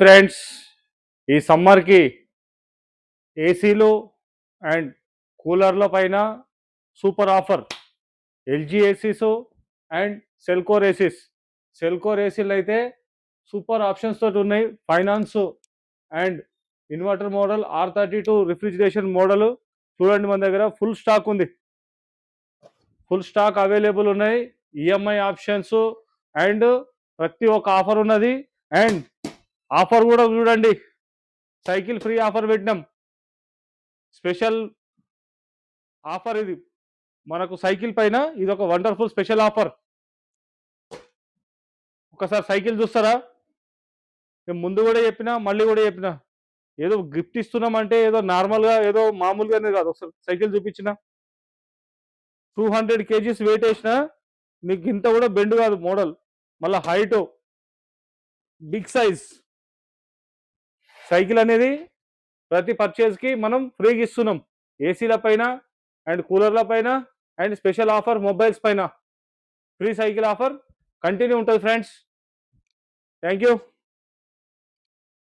Friends, ఈ సమ్మర్కి ఏసీలు అండ్ కూలర్ల పైన super offer. LG ACs and సెల్కోర్ ఏసీస్. సెల్కోర్ ఏసీలు అయితే సూపర్ ఆప్షన్స్ తోటి ఉన్నాయి. Finance and inverter model, R32 refrigeration model. చూడండి, మన దగ్గర ఫుల్ స్టాక్ ఉంది, ఫుల్ స్టాక్ అవైలబుల్ ఉన్నాయి. ఈఎంఐ ఆప్షన్స్ అండ్ ప్రతి ఒక్క ఆఫర్ ఉన్నది. అండ్ ఆఫర్ కూడా చూడండి, సైకిల్ ఫ్రీ ఆఫర్ పెట్టినాం. స్పెషల్ ఆఫర్ ఇది మనకు సైకిల్ పైన. ఇది ఒక వండర్ఫుల్ స్పెషల్ ఆఫర్. ఒకసారి సైకిల్ చూస్తారా? నేను ముందు కూడా చెప్పినా, మళ్ళీ కూడా చెప్పినా, ఏదో గిఫ్ట్ ఇస్తున్నామంటే ఏదో నార్మల్గా ఏదో మామూలుగానే కాదు. ఒకసారి సైకిల్ చూపించిన 200 kgs వెయిట్ వేసిన మీకు ఇంత కూడా బెండ్ కాదు మోడల్. మళ్ళీ హైట్, బిగ్ సైజ్ సైకిల్ అనేది ప్రతి పర్చేజ్కి మనం ఫ్రీగా ఇస్తున్నాం. ఏసీల పైన అండ్ కూలర్ల పైన అండ్ స్పెషల్ ఆఫర్ మొబైల్స్ పైన ఫ్రీ సైకిల్ ఆఫర్ కంటిన్యూ ఉంటుంది ఫ్రెండ్స్. Thank you.